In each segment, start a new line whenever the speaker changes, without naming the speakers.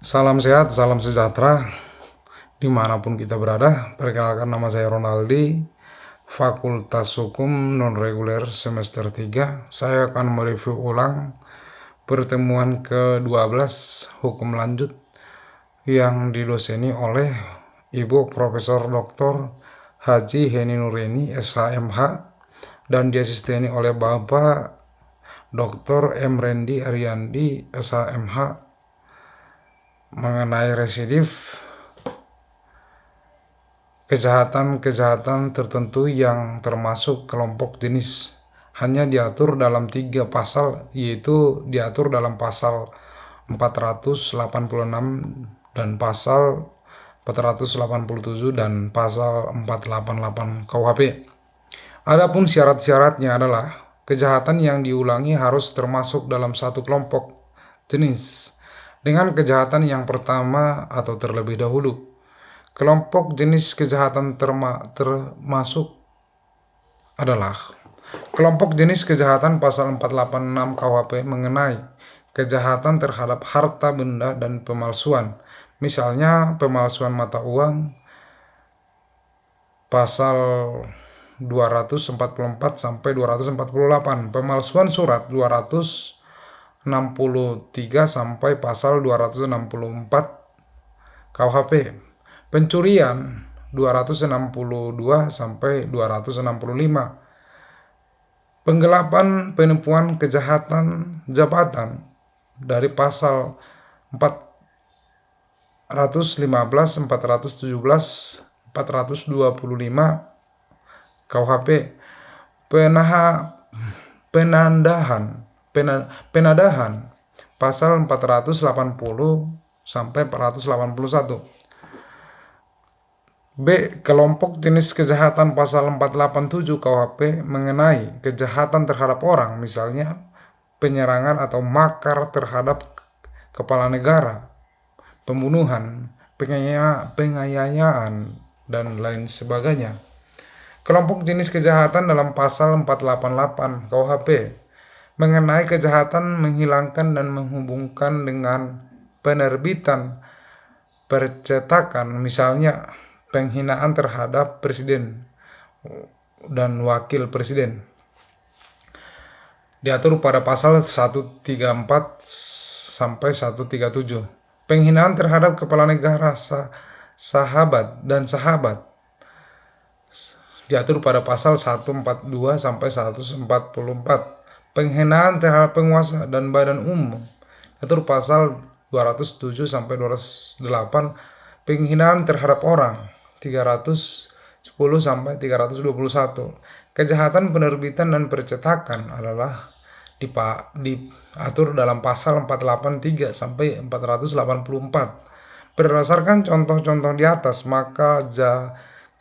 Salam sehat, salam sejahtera, dimanapun kita berada. Perkenalkan, nama saya Ronaldi, Fakultas Hukum Non-Reguler Semester 3. Saya akan mereview ulang pertemuan ke-12 Hukum Lanjut yang didoseni oleh Ibu Profesor Dr. Haji Heni Nureni, SHMH, dan diasisteni oleh Bapak Dr. M. Rendi Ariandi, SHMH, mengenai residif kejahatan-kejahatan tertentu yang termasuk kelompok jenis. Hanya diatur dalam 3 pasal, yaitu diatur dalam pasal 486 dan pasal 487 dan pasal 488 KUHP. Adapun syarat-syaratnya adalah kejahatan yang diulangi harus termasuk dalam satu kelompok jenis dengan kejahatan yang pertama atau terlebih dahulu. Kelompok jenis kejahatan termasuk adalah kelompok jenis kejahatan pasal 486 KUHP mengenai kejahatan terhadap harta benda dan pemalsuan. Misalnya pemalsuan mata uang pasal 244 sampai 248, pemalsuan surat 263 sampai pasal 264 KUHP, pencurian 262 sampai 265, penggelapan, penipuan, kejahatan jabatan dari pasal 415, 417, 425 KUHP, penadahan pasal 480 sampai 481. B. Kelompok jenis kejahatan pasal 487 KUHP mengenai kejahatan terhadap orang, misalnya penyerangan atau makar terhadap kepala negara, pembunuhan, penganiayaan, dan lain sebagainya. Kelompok jenis kejahatan dalam pasal 488 KUHP mengenai kejahatan menghilangkan dan menghubungkan dengan penerbitan percetakan, misalnya penghinaan terhadap presiden dan wakil presiden, diatur pada pasal 134 sampai 137. Penghinaan terhadap kepala negara, sahabat dan sahabat, diatur pada pasal 142 sampai 144. Penghinaan terhadap penguasa dan badan umum, diatur pasal 207 sampai 208. Penghinaan terhadap orang, 310 sampai 321. Kejahatan penerbitan dan percetakan adalah diatur dalam pasal 483 sampai 484. Berdasarkan contoh-contoh di atas, maka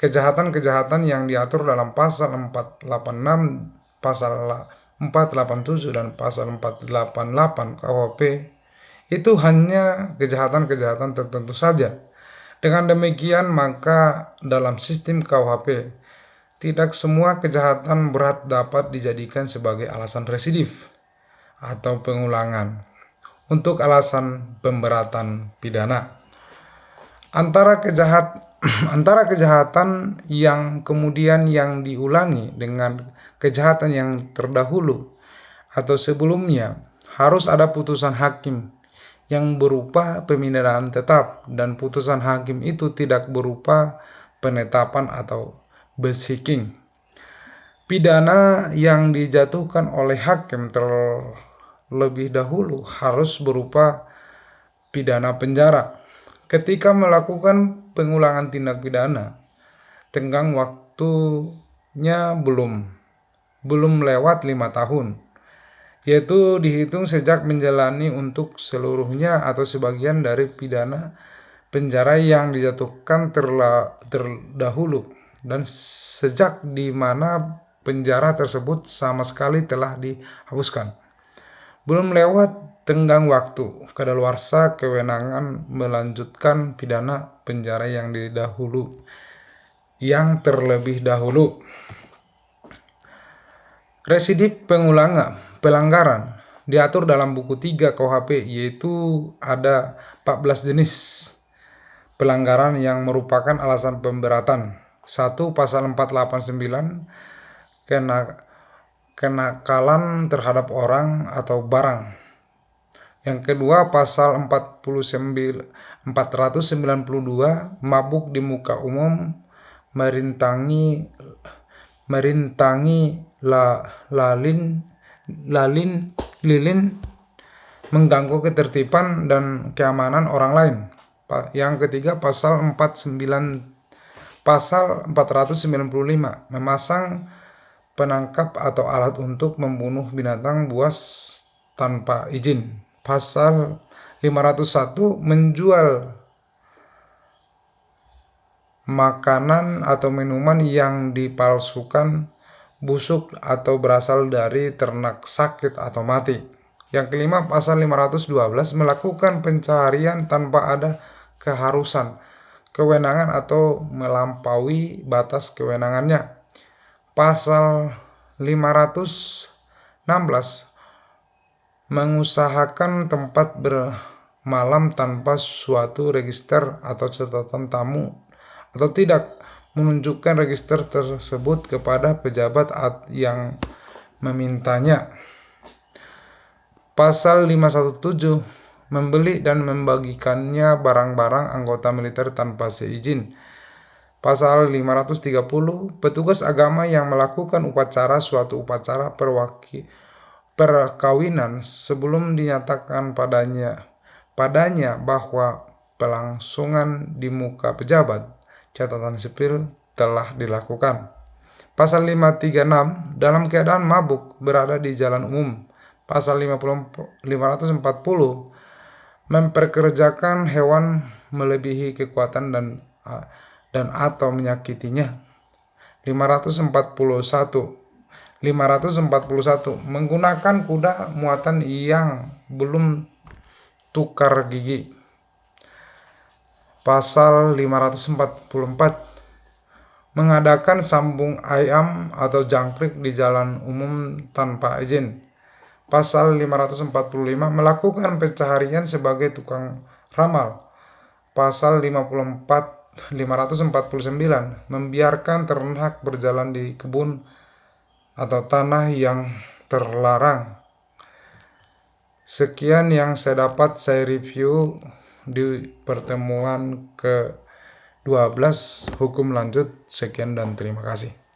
kejahatan-kejahatan yang diatur dalam pasal 486, pasal 487 dan pasal 488 KUHP itu hanya kejahatan-kejahatan tertentu saja. Dengan demikian, maka dalam sistem KUHP tidak semua kejahatan berat dapat dijadikan sebagai alasan residif atau pengulangan untuk alasan pemberatan pidana. Antara kejahatan yang kemudian yang diulangi dengan kejahatan yang terdahulu atau sebelumnya harus ada putusan hakim yang berupa pemindahan tetap, dan putusan hakim itu tidak berupa penetapan atau basiking. Pidana yang dijatuhkan oleh hakim terlebih dahulu harus berupa pidana penjara. Ketika melakukan pengulangan tindak pidana, tenggang waktunya belum lewat 5 tahun, yaitu dihitung sejak menjalani untuk seluruhnya atau sebagian dari pidana penjara yang dijatuhkan terdahulu, dan sejak di mana penjara tersebut sama sekali telah dihapuskan. Belum lewat tenggang waktu kadaluarsa kewenangan melanjutkan pidana penjara yang terlebih dahulu. Residif pelanggaran diatur dalam buku 3 KUHP, yaitu ada 14 jenis pelanggaran yang merupakan alasan pemberatan. 1. Pasal 489 kenakalan terhadap orang atau barang. Yang kedua, pasal 492 mabuk di muka umum, merintangi lilin, mengganggu ketertiban dan keamanan orang lain. Yang ketiga, pasal 495 memasang penangkap atau alat untuk membunuh binatang buas tanpa izin. Pasal 501 menjual makanan atau minuman yang dipalsukan, busuk atau berasal dari ternak sakit atau mati. Yang kelima, pasal 512 melakukan pencarian tanpa ada keharusan, kewenangan atau melampaui batas kewenangannya. Pasal 516 mengusahakan tempat bermalam tanpa suatu register atau catatan tamu, atau tidak menunjukkan register tersebut kepada pejabat yang memintanya. Pasal 517 membeli dan membagikannya barang-barang anggota militer tanpa seizin. Pasal 530 petugas agama yang melakukan suatu upacara perkawinan sebelum dinyatakan padanya bahwa pelangsungan di muka pejabat catatan sipil telah dilakukan. Pasal 536 dalam keadaan mabuk berada di jalan umum. Pasal 540 memperkerjakan hewan melebihi kekuatan dan atau menyakitinya. 541 menggunakan kuda muatan yang belum tukar gigi. Pasal 544 mengadakan sambung ayam atau jangkrik di jalan umum tanpa izin. Pasal 545 melakukan pencaharian sebagai tukang ramal. Pasal 549 membiarkan ternak berjalan di kebun atau tanah yang terlarang. Sekian yang saya dapat saya review di pertemuan ke-12 hukum lanjut. Sekian dan terima kasih.